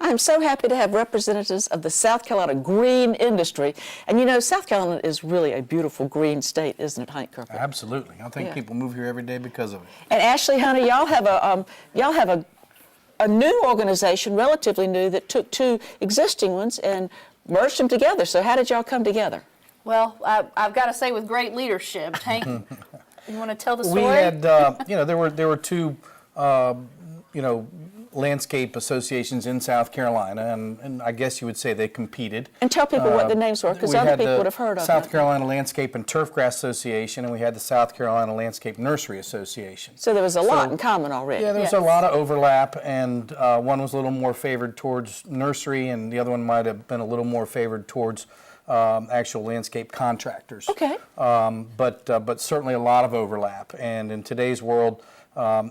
I'm so happy to have representatives of the South Carolina green industry. And you know, South Carolina is really a beautiful green state, isn't it, Hank Kirby? Absolutely. I think people move here every day because of it. And Ashley, honey, y'all have a new organization, relatively new, that took two existing ones and merged them together. So how did y'all come together? Well, I've got to say, with great leadership. Hank, you want to tell the story? We had, there were two, landscape associations in South Carolina, and I guess you would say they competed. And tell people what the names were, because other people would have heard of them. South Carolina Landscape and Turfgrass Association, and we had the South Carolina Landscape Nursery Association. So there was a lot in common already. Yeah, there was a lot of overlap, and one was a little more favored towards nursery, and the other one might have been a little more favored towards actual landscape contractors. Okay. But certainly a lot of overlap, and in today's world,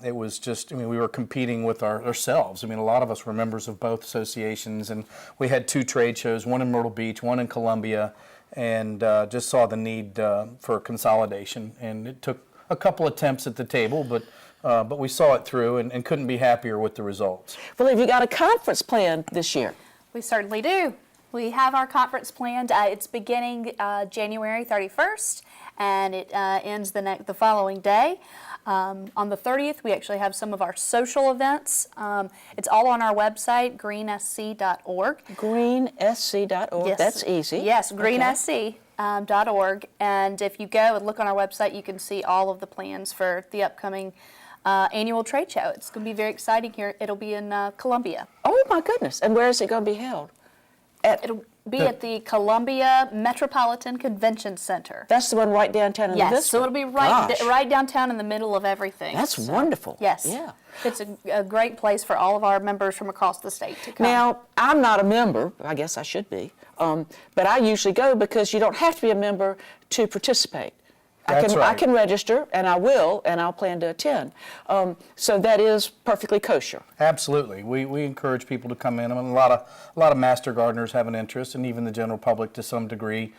it was just, we were competing with ourselves. A lot of us were members of both associations, and we had two trade shows, one in Myrtle Beach, one in Columbia, and just saw the need for consolidation. And it took a couple attempts at the table, but we saw it through and couldn't be happier with the results. Well, have you got a conference planned this year? We certainly do. We have our conference planned. It's beginning January 31st, and it ends the following day. On the 30th, we actually have some of our social events. It's all on our website, greensc.org. Greensc.org, yes. That's easy. Yes, greensc.org. And if you go and look on our website, you can see all of the plans for the upcoming annual trade show. It's going to be very exciting here. It'll be in Columbia. Oh, my goodness. And where is it going to be held? It'll be at the Columbia Metropolitan Convention Center. That's the one right downtown in the Vista? Yes, so it'll be right downtown in the middle of everything. That's wonderful. Yes. Yeah. It's a great place for all of our members from across the state to come. Now, I'm not a member. I guess I should be. But I usually go because you don't have to be a member to participate. That's right. I can register, and I will, and I'll plan to attend. So that is perfectly kosher. Absolutely. We encourage people to come in. A lot of master gardeners have an interest, and even the general public to some degree,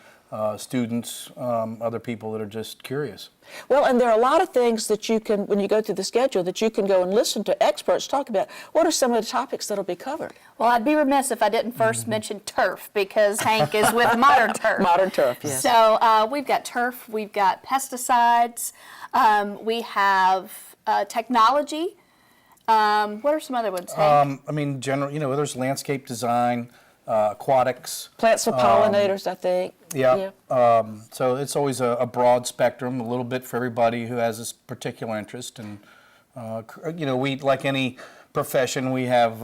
students, other people that are just curious. Well, and there are a lot of things that you can, when you go through the schedule, that you can go and listen to experts talk about. What are some of the topics that will be covered? Well, I'd be remiss if I didn't first mention turf, because Hank is with Modern Turf. Modern Turf, yes. So we've got turf, we've got pesticides, we have technology. What are some other ones, Hank? General, there's landscape design, aquatics. Plants for pollinators, I think. Yeah. So it's always a broad spectrum, a little bit for everybody who has this particular interest. And, we, like any profession, we have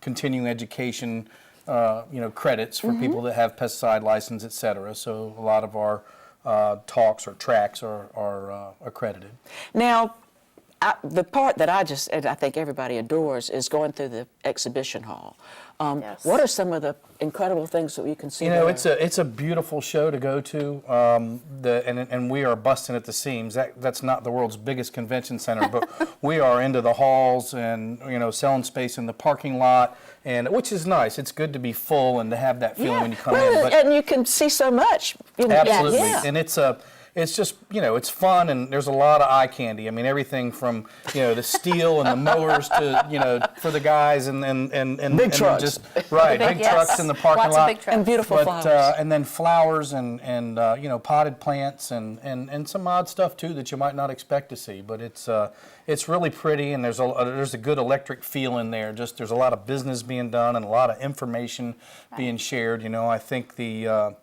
continuing education, credits for people that have pesticide license, et cetera. So a lot of our talks or tracks are accredited. Now, the part that I think everybody adores is going through the exhibition hall. Yes. What are some of the incredible things that you can see there? It's a beautiful show to go to, and we are busting at the seams. That's not the world's biggest convention center, but we are into the halls and selling space in the parking lot, and which is nice. It's good to be full and to have that feeling when you come in. But and you can see so much. Absolutely, Yeah. and it's just, it's fun, and there's a lot of eye candy. Everything from, the steel and the mowers to, for the guys and big trucks. Big trucks in the parking Lots lot. of big trucks. And beautiful flowers. And then flowers and potted plants and some odd stuff too that you might not expect to see. But it's really pretty, and there's a good electric feel in there. Just there's a lot of business being done and a lot of information being shared. I think the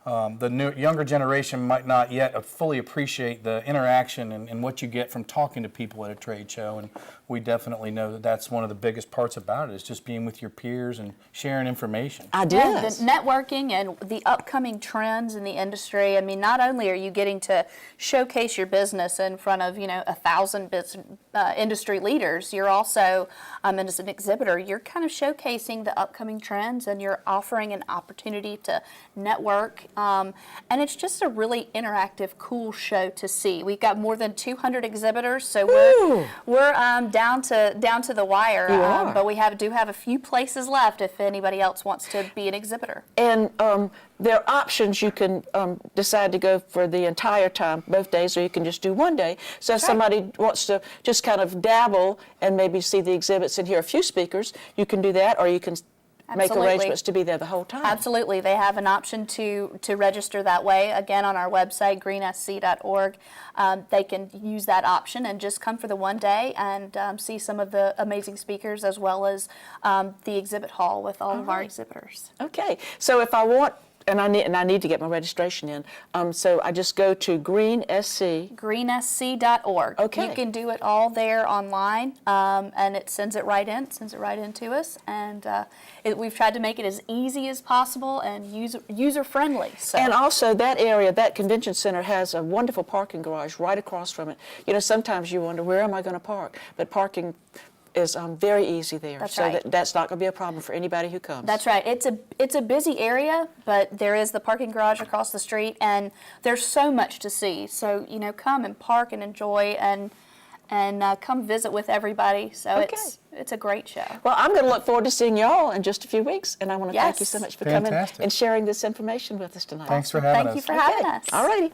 younger generation might not yet fully appreciate the interaction and what you get from talking to people at a trade show, and we definitely know that that's one of the biggest parts about it, is just being with your peers and sharing information. Ideas. The networking and the upcoming trends in the industry. Not only are you getting to showcase your business in front of 1,000 industry leaders, you're also, as an exhibitor, you're kind of showcasing the upcoming trends, and you're offering an opportunity to network and it's just a really interactive, cool show to see. We've got more than 200 exhibitors, so we're down to the wire. You are. But we do have a few places left if anybody else wants to be an exhibitor. And there are options. You can decide to go for the entire time, both days, or you can just do one day. So if somebody wants to just kind of dabble and maybe see the exhibits and hear a few speakers, you can do that, or you can make arrangements to be there the whole time. Absolutely. They have an option to register that way. Again, on our website, greensc.org, they can use that option and just come for the one day and see some of the amazing speakers, as well as the exhibit hall with all of our exhibitors. Okay. So if I want, and I need to get my registration in, so I just go to greensc. greensc.org. Okay. You can do it all there online, and it sends it right into us. And we've tried to make it as easy as possible and user friendly. So. And also that area, that convention center, has a wonderful parking garage right across from it. You know, sometimes you wonder, where am I going to park? But parking is very easy there. That's so right. that's not going to be a problem for anybody who comes. That's right. It's a busy area, but there is the parking garage across the street, and there's so much to see. So, you know, come and park and enjoy and come visit with everybody. So it's a great show. Well, I'm going to look forward to seeing y'all in just a few weeks, and I want to thank you Yes. so much for Fantastic. coming and sharing this information with us tonight. Thanks for having us. Thank you for having us. All righty.